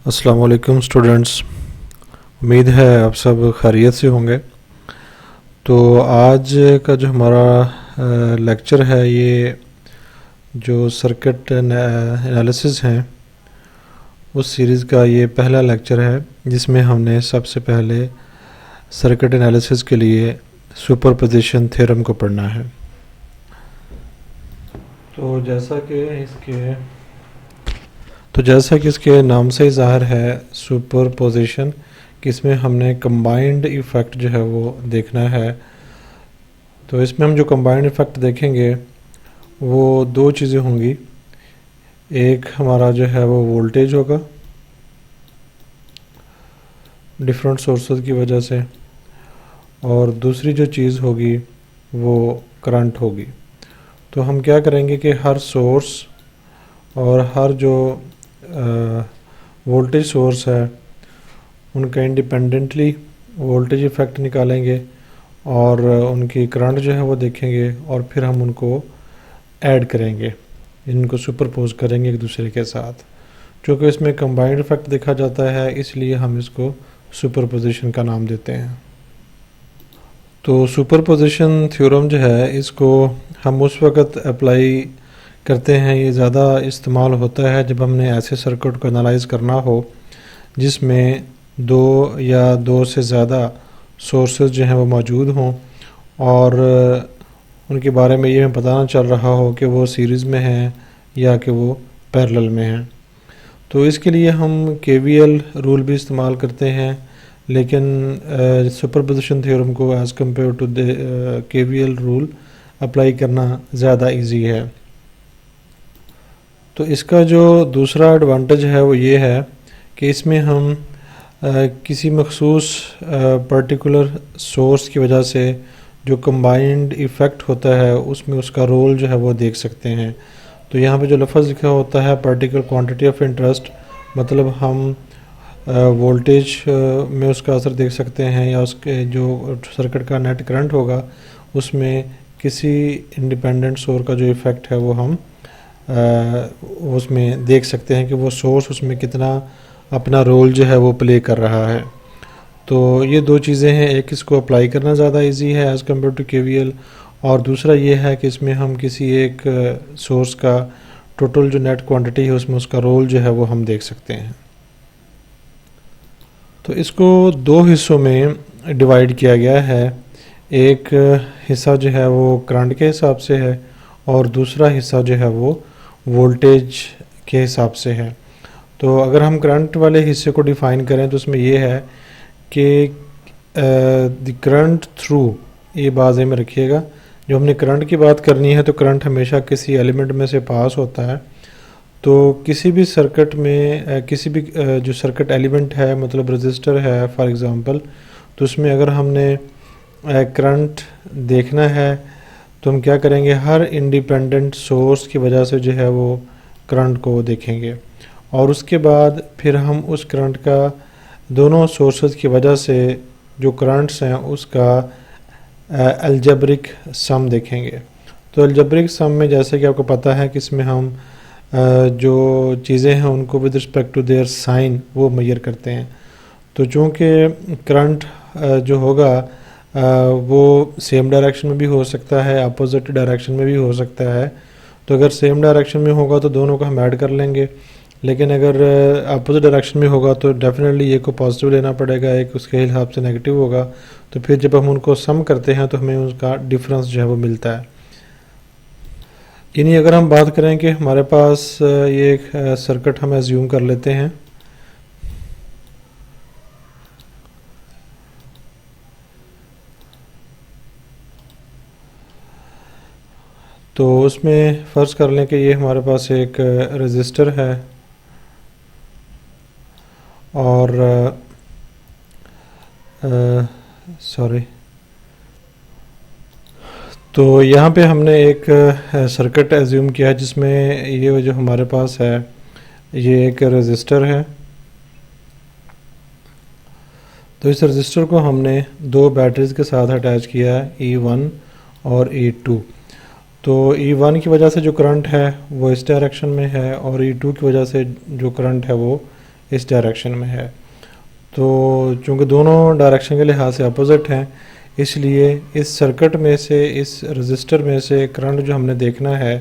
अस्सलाम वालेकुम स्टूडेंट्स। उम्मीद है आप सब खैरियत से होंगे। तो आज का जो हमारा लेक्चर है, ये जो सर्किट एनालिसिस है उस सीरीज़ का ये पहला लेक्चर है, जिसमें हमने सबसे पहले सर्किट एनालिसिस के लिए सुपरपोजिशन थ्योरम को पढ़ना है। तो जैसा कि इसके नाम से ही ज़ाहिर है सुपरपोजिशन, कि इसमें हमने कंबाइंड इफ़ेक्ट जो है वो देखना है। तो इसमें हम जो कंबाइंड इफ़ेक्ट देखेंगे वो दो चीज़ें होंगी। एक हमारा जो है वो वोल्टेज होगा डिफरेंट सोर्सेज की वजह से, और दूसरी जो चीज़ होगी वो करंट होगी। तो हम क्या करेंगे कि हर सोर्स और हर जो वोल्टेज सोर्स है उनका इंडिपेंडेंटली वोल्टेज इफ़ेक्ट निकालेंगे और उनकी करंट जो है वो देखेंगे, और फिर हम उनको ऐड करेंगे, इनको सुपरपोज करेंगे एक दूसरे के साथ। क्योंकि इसमें कंबाइंड इफ़ेक्ट देखा जाता है, इसलिए हम इसको सुपरपोजिशन का नाम देते हैं। तो सुपरपोजिशन थ्योरम जो है, इसको हम उस वक़्त अप्लाई करते हैं, ये ज़्यादा इस्तेमाल होता है जब हमने ऐसे सर्किट को एनालाइज करना हो जिसमें दो या दो से ज़्यादा सोर्सेज जो हैं वो मौजूद हों और उनके बारे में ये हमें पता ना चल रहा हो कि वो सीरीज़ में हैं या कि वो पैरेलल में हैं। तो इसके लिए हम केवीएल रूल भी इस्तेमाल करते हैं, लेकिन सुपरपोजिशन थ्योरम को as compared to the KVL rule apply करना ज़्यादा इजी है। तो इसका जो दूसरा एडवांटेज है वो ये है कि इसमें हम किसी मखसूस पर्टिकुलर सोर्स की वजह से जो कंबाइंड इफ़ेक्ट होता है उसमें उसका रोल जो है वो देख सकते हैं। तो यहाँ पे जो लफ्ज़ लिखा होता है पर्टिकुलर क्वांटिटी ऑफ इंटरेस्ट, मतलब हम वोल्टेज में उसका असर देख सकते हैं, या उसके जो सर्किट का नेट करंट होगा उसमें किसी इंडिपेंडेंट सोर्स का जो इफ़ेक्ट है वो हम उसमें देख सकते हैं कि वो सोर्स उसमें कितना अपना रोल जो है वो प्ले कर रहा है। तो ये दो चीज़ें हैं, एक इसको अप्लाई करना ज़्यादा इजी है एज़ कम्पेयर टू केवीएल, और दूसरा ये है कि इसमें हम किसी एक सोर्स का टोटल जो नेट क्वांटिटी है उसमें उसका रोल जो है वो हम देख सकते हैं। तो इसको दो हिस्सों में डिवाइड किया गया है। एक हिस्सा जो है वो करंट के हिसाब से है और दूसरा हिस्सा जो है वो वोल्टेज के हिसाब से है। तो अगर हम करंट वाले हिस्से को डिफ़ाइन करें तो उसमें ये है कि द करंट थ्रू, ये बाज़े में रखिएगा, जो हमने करंट की बात करनी है तो करंट हमेशा किसी एलिमेंट में से पास होता है। तो किसी भी सर्किट में किसी भी जो सर्किट एलिमेंट है, मतलब रजिस्टर है फॉर एग्ज़ाम्पल, तो उसमें अगर हमने करंट देखना है तो हम क्या करेंगे, हर इंडिपेंडेंट सोर्स की वजह से जो है वो करंट को देखेंगे, और उसके बाद फिर हम उस करंट का दोनों सोर्सेज की वजह से जो करंट्स हैं उसका अलजेब्रिक सम देखेंगे। तो अलजेब्रिक सम में जैसे कि आपको पता है कि इसमें हम जो चीज़ें हैं उनको with respect to their sign वो मेजर करते हैं। तो चूँकि करंट जो होगा वो सेम डायरेक्शन में भी हो सकता है, अपोजिट डायरेक्शन में भी हो सकता है। तो अगर सेम डायरेक्शन में होगा तो दोनों को हम ऐड कर लेंगे, लेकिन अगर अपोजिट डायरेक्शन में होगा तो डेफिनेटली एक को पॉजिटिव लेना पड़ेगा, एक उसके हिसाब से नेगेटिव होगा। तो फिर जब हम उनको सम करते हैं तो हमें उसका डिफरेंस जो है वो मिलता है। यानी अगर हम बात करें कि हमारे पास ये एक सर्किट हम एज्यूम कर लेते हैं, तो उसमें फ़र्ज़ कर लें कि ये हमारे पास एक रजिस्टर है और सॉरी, तो यहाँ पे हमने एक सर्किट एज्यूम किया है जिसमें ये जो हमारे पास है ये एक रजिस्टर है। तो इस रजिस्टर को हमने दो बैटरीज के साथ अटैच किया है, E1 और E2। तो E1 की वजह से जो करंट है वो इस डायरेक्शन में है और E2 की वजह से जो करंट है वो इस डायरेक्शन में है। तो चूँकि दोनों डायरेक्शन के लिहाज से अपोजिट हैं, इसलिए इस सर्किट में से, इस रजिस्टर में से करंट जो हमने देखना है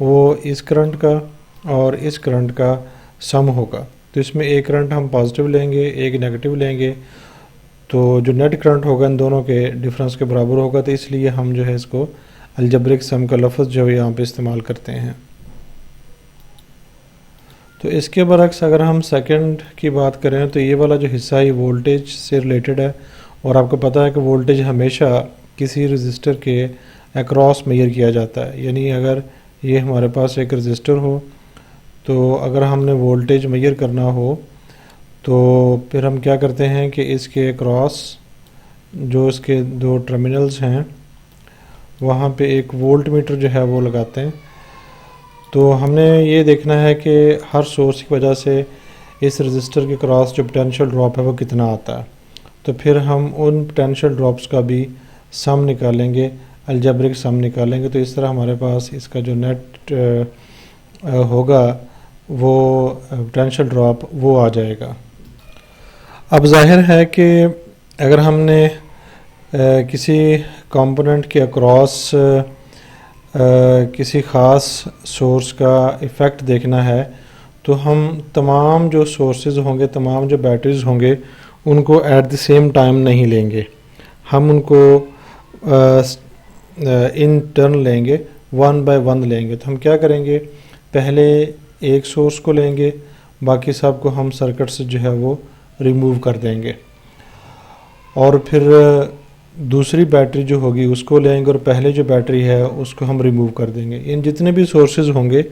वो इस करंट का और इस करंट का सम होगा। तो इसमें एक करंट हम पॉजिटिव लेंगे, एक नेगेटिव लेंगे, तो जो नेट करंट होगा इन दोनों के डिफरेंस के बराबर होगा। तो इसलिए हम जो है इसको अलजेब्रिक सम का लफ्ज़ जो है यहाँ पे इस्तेमाल करते हैं। तो इसके बरक्स अगर हम सेकंड की बात करें तो ये वाला जो हिस्सा है वोल्टेज से रिलेटेड है, और आपको पता है कि वोल्टेज हमेशा किसी रजिस्टर के अक्रॉस मेजर किया जाता है। यानी अगर ये हमारे पास एक रजिस्टर हो, तो अगर हमने वोल्टेज मेजर करना हो तो फिर हम क्या करते हैं कि इसके अक्रॉस जो इसके दो टर्मिनल्स हैं वहाँ पे एक वोल्ट मीटर जो है वो लगाते हैं। तो हमने ये देखना है कि हर सोर्स की वजह से इस रजिस्टर के क्रॉस जो पोटेंशियल ड्रॉप है वो कितना आता है। तो फिर हम उन पोटेंशियल ड्रॉप्स का भी सम निकालेंगे, अलजेब्रिक सम निकालेंगे। तो इस तरह हमारे पास इसका जो नेट होगा वो पोटेंशियल ड्रॉप वो आ जाएगा। अब जाहिर है कि अगर हमने किसी कंपोनेंट के अक्रॉस किसी ख़ास सोर्स का इफ़ेक्ट देखना है तो हम तमाम जो सोर्सेज होंगे, तमाम जो बैटरीज होंगे, उनको एट द सेम टाइम नहीं लेंगे। हम उनको इन टर्न लेंगे, वन बाय वन लेंगे। तो हम क्या करेंगे, पहले एक सोर्स को लेंगे, बाकी सब को हम सर्किट से जो है वो रिमूव कर देंगे, और फिर दूसरी बैटरी जो होगी उसको लेंगे, और पहले जो बैटरी है उसको हम रिमूव कर देंगे। इन जितने भी सोर्सेज होंगे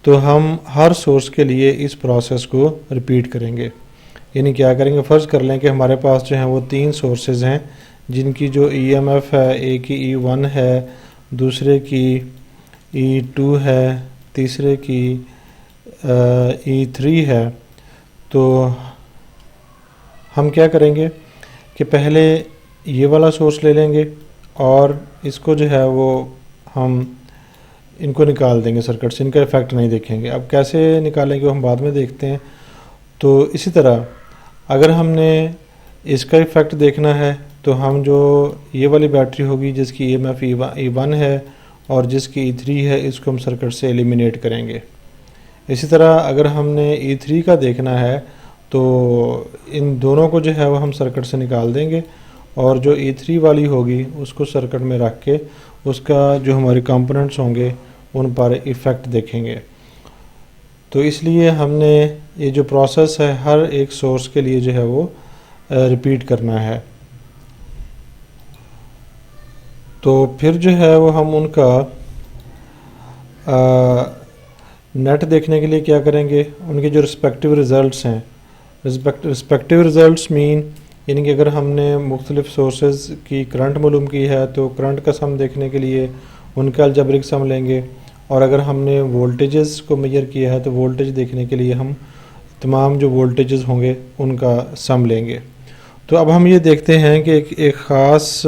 तो हम हर सोर्स के लिए इस प्रोसेस को रिपीट करेंगे। यानी क्या करेंगे, फ़र्ज़ कर लें कि हमारे पास जो हैं वो तीन सोर्सेज हैं जिनकी जो ईएमएफ है, एक की E1 है, दूसरे की E2 है, तीसरे की E3 है। तो हम क्या करेंगे कि पहले ये वाला सोर्स ले लेंगे और इसको जो है वो हम इनको निकाल देंगे सर्किट से, इनका इफ़ेक्ट नहीं देखेंगे। अब कैसे निकालेंगे वो हम बाद में देखते हैं। तो इसी तरह अगर हमने इसका इफ़ेक्ट देखना है तो हम जो ये वाली बैटरी होगी जिसकी ईएमएफ E1 है और जिसकी E3 है, इसको हम सर्किट से एलिमिनेट करेंगे। इसी तरह अगर हमने E3 का देखना है तो इन दोनों को जो है वो हम सर्किट से निकाल देंगे, और जो E3 वाली होगी उसको सर्किट में रख के उसका जो हमारे कंपोनेंट्स होंगे उन पर इफ़ेक्ट देखेंगे। तो इसलिए हमने ये जो प्रोसेस है हर एक सोर्स के लिए जो है वो रिपीट करना है। तो फिर जो है वो हम उनका नेट देखने के लिए क्या करेंगे, उनके जो रिस्पेक्टिव रिज़ल्ट्स हैं, रिस्पेक्टिव रिज़ल्ट्स मीन यानी कि अगर हमने मुख्तलिफ़ सोर्सेज की करंट मालूम की है तो करंट का सम देखने के लिए उनका अलजेब्रिक सम लेंगे, और अगर हमने वोल्टेजेस को मेजर किया है तो वोल्टेज देखने के लिए हम तमाम जो वोल्टेजेस होंगे उनका सम लेंगे। तो अब हम ये देखते हैं कि एक ख़ास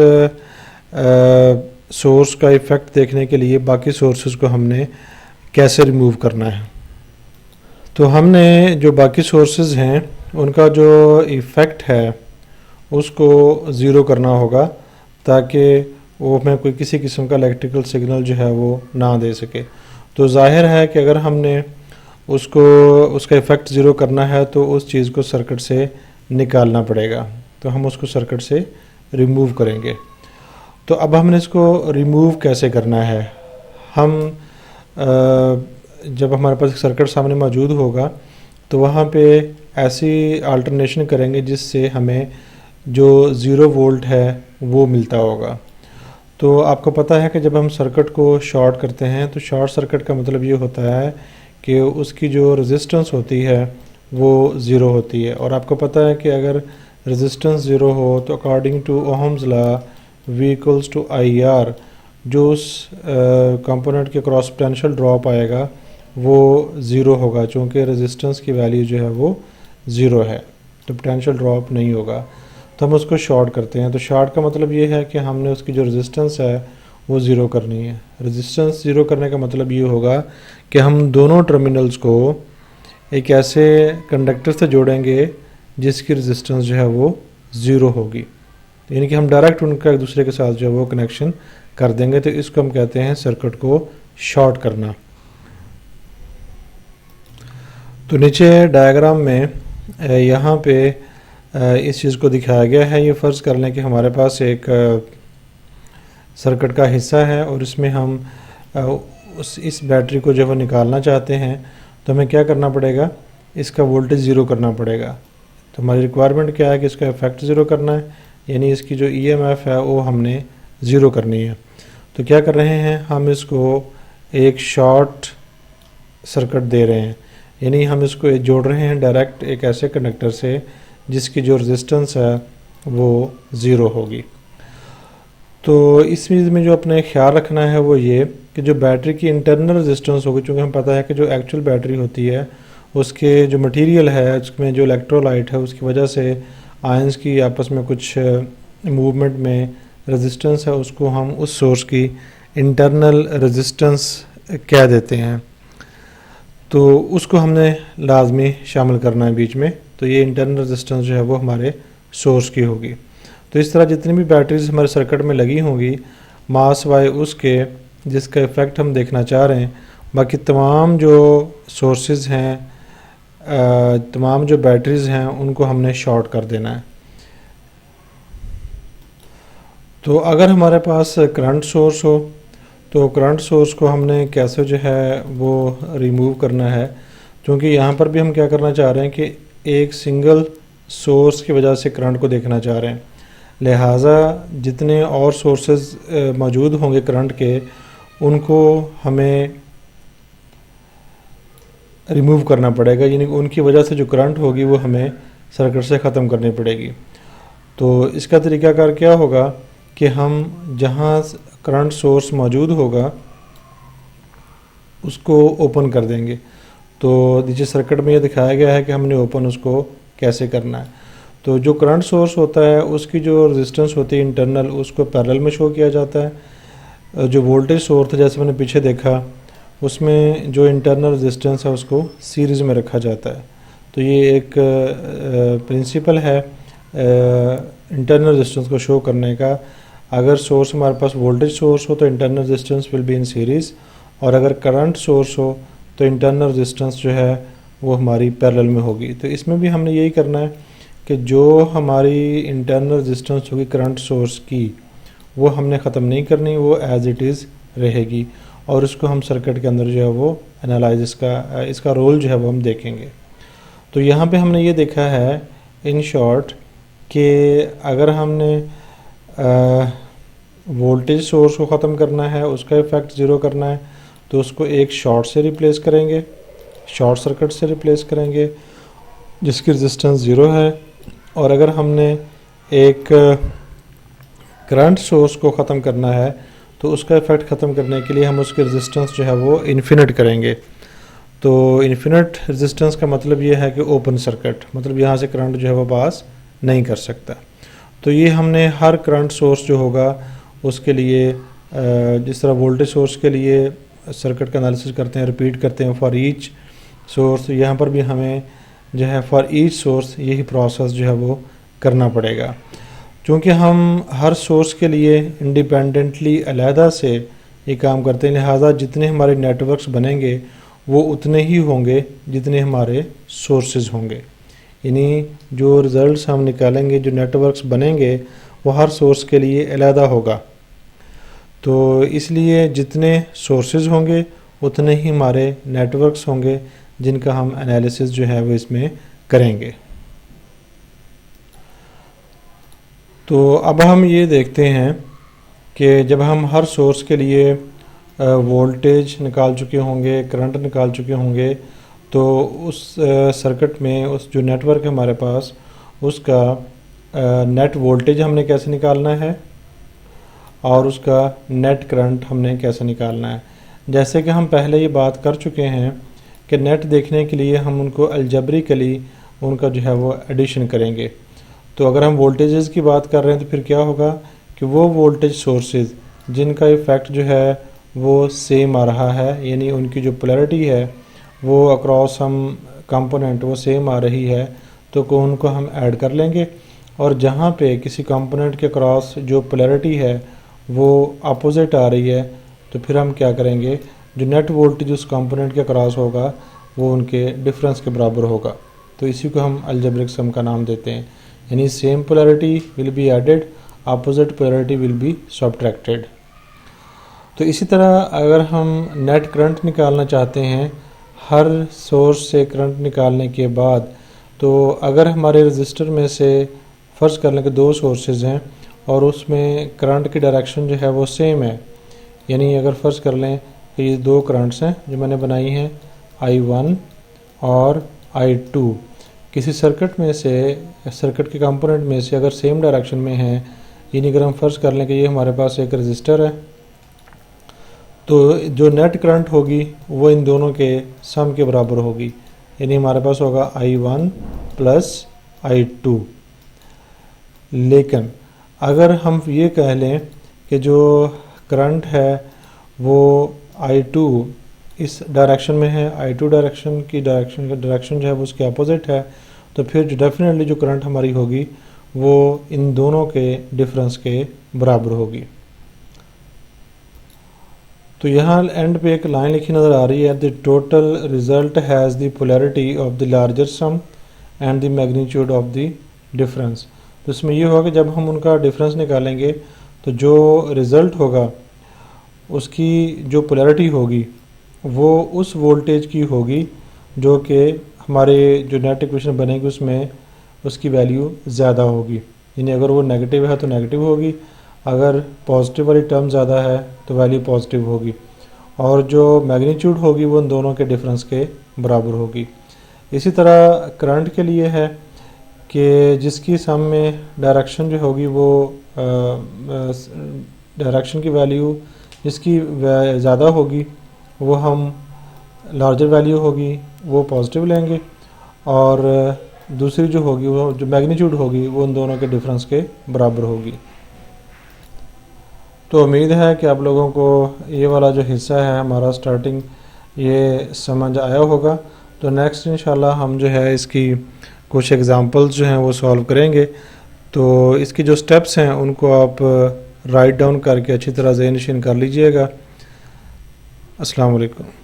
सोर्स का इफ़ेक्ट देखने के लिए बाकी सोर्सेज को हमने कैसे रिमूव करना है। तो हमने जो बाकी सोर्सेज हैं उनका जो इफ़ेक्ट है उसको ज़ीरो करना होगा ताकि वो हमें कोई किसी किस्म का इलेक्ट्रिकल सिग्नल जो है वो ना दे सके। तो जाहिर है कि अगर हमने उसका इफ़ेक्ट ज़ीरो करना है तो उस चीज़ को सर्किट से निकालना पड़ेगा। तो हम उसको सर्किट से रिमूव करेंगे। तो अब हमने इसको रिमूव कैसे करना है, हम जब हमारे पास सर्किट सामने मौजूद होगा तो वहाँ पे ऐसी अल्टरनेशन करेंगे जिससे हमें जो 0 वोल्ट है वो मिलता होगा। तो आपको पता है कि जब हम सर्किट को शॉर्ट करते हैं तो शॉर्ट सर्किट का मतलब ये होता है कि उसकी जो रेजिस्टेंस होती है वो 0 होती है, और आपको पता है कि अगर रेजिस्टेंस 0 हो तो according to Ohm's law V equals to IR, जो उस कंपोनेंट के क्रॉस पोटेंशियल ड्रॉप आएगा वो 0 होगा, चूँकि रेजिस्टेंस की वैल्यू जो है वो 0 है तो पोटेंशियल ड्रॉप नहीं होगा। तो हम उसको शॉर्ट करते हैं। तो शॉर्ट का मतलब ये है कि हमने उसकी जो रेजिस्टेंस है वो 0 करनी है। रेजिस्टेंस 0 करने का मतलब ये होगा कि हम दोनों टर्मिनल्स को एक ऐसे कंडक्टर से जोड़ेंगे जिसकी रेजिस्टेंस जो है वो ज़ीरो होगी, यानी कि हम डायरेक्ट उनका एक दूसरे के साथ जो है वो कनेक्शन कर देंगे। तो इसको हम कहते हैं सर्किट को शॉर्ट करना। तो नीचे डायग्राम में यहाँ पे इस चीज़ को दिखाया गया है। ये फ़र्ज़ कर लें कि हमारे पास एक सर्किट का हिस्सा है और इसमें हम इस बैटरी को जब निकालना चाहते हैं तो हमें क्या करना पड़ेगा, इसका वोल्टेज ज़ीरो करना पड़ेगा। तो हमारी रिक्वायरमेंट क्या है कि इसका इफेक्ट ज़ीरो करना है, यानी इसकी जो ईएमएफ है वो हमने ज़ीरो करनी है। तो क्या कर रहे हैं, हम इसको एक शॉर्ट सर्किट दे रहे हैं, यानी हम इसको जोड़ रहे हैं डायरेक्ट एक ऐसे कंडक्टर से जिसकी जो रेजिस्टेंस है वो ज़ीरो होगी। तो इस चीज़ में जो अपने ख्याल रखना है वो ये कि जो बैटरी की इंटरनल रेजिस्टेंस होगी, चूँकि हमें पता है कि जो एक्चुअल बैटरी होती है उसके जो मटेरियल है उसमें जो इलेक्ट्रोलाइट है उसकी वजह से आयंस की आपस में कुछ मूवमेंट में रेजिस्टेंस है, उसको हम उस सोर्स की इंटरनल रेजिस्टेंस कह देते हैं। तो उसको हमने लाजमी शामिल करना है बीच में। तो ये इंटरनल रेजिस्टेंस जो है वो हमारे सोर्स की होगी। तो इस तरह जितनी भी बैटरीज हमारे सर्किट में लगी होंगी मास वाई उसके जिसका इफ़ेक्ट हम देखना चाह रहे हैं, बाकी तमाम जो सोर्सेज हैं, तमाम जो बैटरीज हैं उनको हमने शॉर्ट कर देना है। तो अगर हमारे पास करंट सोर्स हो तो करंट सोर्स को हमने कैसे जो है वो रिमूव करना है, क्योंकि यहाँ पर भी हम क्या करना चाह रहे हैं कि एक सिंगल सोर्स की वजह से करंट को देखना चाह रहे हैं, लिहाजा जितने और सोर्सेज मौजूद होंगे करंट के उनको हमें रिमूव करना पड़ेगा, यानी उनकी वजह से जो करंट होगी वो हमें सर्किट से ख़त्म करनी पड़ेगी। तो इसका तरीकाकार क्या होगा कि हम जहाँ करंट सोर्स मौजूद होगा उसको ओपन कर देंगे। तो नीचे सर्किट में ये दिखाया गया है कि हमने ओपन उसको कैसे करना है। तो जो करंट सोर्स होता है उसकी जो रेजिस्टेंस होती है इंटरनल उसको पैरेलल में शो किया जाता है। जो वोल्टेज सोर्स है जैसे मैंने पीछे देखा उसमें जो इंटरनल रेजिस्टेंस है उसको सीरीज़ में रखा जाता है। तो ये एक प्रिंसिपल है इंटरनल रेजिस्टेंस को शो करने का। अगर सोर्स हमारे पास वोल्टेज सोर्स हो तो internal resistance will be in series, और अगर करंट सोर्स हो तो इंटरनल रेजिस्टेंस जो है वो हमारी पैरेलल में होगी। तो इसमें भी हमने यही करना है कि जो हमारी इंटरनल रेजिस्टेंस होगी करंट सोर्स की वो हमने ख़त्म नहीं करनी, वो एज इट इज़ रहेगी और उसको हम सर्किट के अंदर जो है वो एनालाइज इसका रोल जो है वो हम देखेंगे। तो यहाँ पे हमने ये देखा है इन शॉर्ट कि अगर हमने वोल्टेज सोर्स को ख़त्म करना है, उसका इफ़ेक्ट ज़ीरो करना है, तो उसको एक शॉर्ट से रिप्लेस करेंगे, शॉर्ट सर्किट से रिप्लेस करेंगे जिसकी रेजिस्टेंस ज़ीरो है। और अगर हमने एक करंट सोर्स को ख़त्म करना है तो उसका इफ़ेक्ट ख़त्म करने के लिए हम उसकी रेजिस्टेंस जो है वो इन्फिनिट करेंगे। तो इन्फिनिट रेजिस्टेंस का मतलब ये है कि ओपन सर्किट, मतलब यहाँ से करंट जो है वो पास नहीं कर सकता। तो ये हमने हर करंट सोर्स जो होगा उसके लिए जिस तरह वोल्टेज सोर्स के लिए सर्किट का एनालिसिस करते हैं, रिपीट करते हैं फॉर ईच सोर्स, यहाँ पर भी हमें जो है फॉर ईच सोर्स यही प्रोसेस जो है वो करना पड़ेगा। क्योंकि हम हर सोर्स के लिए इंडिपेंडेंटली अलहदा से ये काम करते हैं, लिहाजा जितने हमारे नेटवर्क्स बनेंगे वो उतने ही होंगे जितने हमारे सोर्सेज होंगे, यानी जो रिज़ल्ट्स हम निकालेंगे, जो नेटवर्क्स बनेंगे वो हर सोर्स के लिए अलहदा होगा। तो इसलिए जितने सोर्सेज होंगे उतने ही हमारे नेटवर्क्स होंगे जिनका हम एनालिसिस जो है वो इसमें करेंगे। तो अब हम ये देखते हैं कि जब हम हर सोर्स के लिए वोल्टेज निकाल चुके होंगे, करंट निकाल चुके होंगे, तो उस सर्किट में उस जो नेटवर्क है हमारे पास उसका नेट वोल्टेज हमने कैसे निकालना है और उसका नेट करंट हमने कैसे निकालना है। जैसे कि हम पहले ये बात कर चुके हैं कि नेट देखने के लिए हम उनको अलजबरिकली उनका जो है वो एडिशन करेंगे। तो अगर हम वोल्टेजेस की बात कर रहे हैं तो फिर क्या होगा कि वो वोल्टेज सोर्सेज जिनका इफ़ेक्ट जो है वो सेम आ रहा है, यानी उनकी जो पोलैरिटी है वो अक्रॉस हम कंपोनेंट वो सेम आ रही है तो उनको हम ऐड कर लेंगे, और जहाँ पे किसी कंपोनेंट के क्रॉस जो पोलैरिटी है वो अपोजिट आ रही है तो फिर हम क्या करेंगे, जो नेट वोल्टेज उस कंपोनेंट के क्रॉस होगा वो उनके डिफरेंस के बराबर होगा। तो इसी को हम अलजेब्रिक सम का नाम देते हैं, यानी same polarity will be added, opposite polarity will be subtracted. तो इसी तरह अगर हम नेट करंट निकालना चाहते हैं हर सोर्स से करंट निकालने के बाद, तो अगर हमारे रजिस्टर में से फ़र्ज़ कर लें कि 2 सोर्सेज हैं और उसमें करंट की डायरेक्शन जो है वो सेम है, यानी अगर फ़र्ज़ कर लें कि ये 2 करंट्स हैं जो मैंने बनाई हैं I1 और I2, किसी सर्किट में से, सर्किट के कंपोनेंट में से अगर सेम डायरेक्शन में है, यानी अगर हम फ़र्ज़ कर लें कि ये हमारे पास एक रजिस्टर है, तो जो नेट करंट होगी वो इन दोनों के सम के बराबर होगी, यानी हमारे पास होगा I1 प्लस I2। लेकिन अगर हम ये कह लें कि जो करंट है वो I2 इस डायरेक्शन में है, I2 डायरेक्शन जो है वो उसके अपोजिट है, तो फिर जो डेफिनेटली जो करंट हमारी होगी वो इन दोनों के डिफरेंस के बराबर होगी। तो यहाँ एंड पे एक लाइन लिखी नज़र आ रही है, the total result has the polarity of the larger sum and the magnitude of the difference. तो इसमें ये होगा कि जब हम उनका डिफरेंस निकालेंगे तो जो रिज़ल्ट होगा उसकी जो पोलैरिटी होगी वो उस वोल्टेज की होगी जो कि हमारे जो नेट इक्वेशन बनेगी उसमें उसकी वैल्यू ज़्यादा होगी, यानी अगर वो नेगेटिव है तो नेगेटिव होगी, अगर पॉजिटिव वाली टर्म ज़्यादा है तो वैल्यू पॉजिटिव होगी, और जो मैग्नीट्यूड होगी वो उन दोनों के डिफरेंस के बराबर होगी। इसी तरह करंट के लिए है कि जिसकी सम में डायरेक्शन जो होगी वो डायरेक्शन की वैल्यू जिसकी ज़्यादा होगी वो हम लार्जर वैल्यू होगी वो पॉजिटिव लेंगे, और दूसरी जो होगी वो जो मैग्नीट्यूड होगी वो उन दोनों के डिफरेंस के बराबर होगी। तो उम्मीद है कि आप लोगों को ये वाला जो हिस्सा है हमारा स्टार्टिंग ये समझ आया होगा। तो नेक्स्ट इंशाल्लाह हम जो है इसकी कुछ एग्ज़ाम्पल्स जो हैं वो सॉल्व करेंगे। तो इसकी जो स्टेप्स हैं उनको आप राइट डाउन करके अच्छी तरह ज़हन नशीन कर लीजिएगा। अस्सलाम वालेकुम।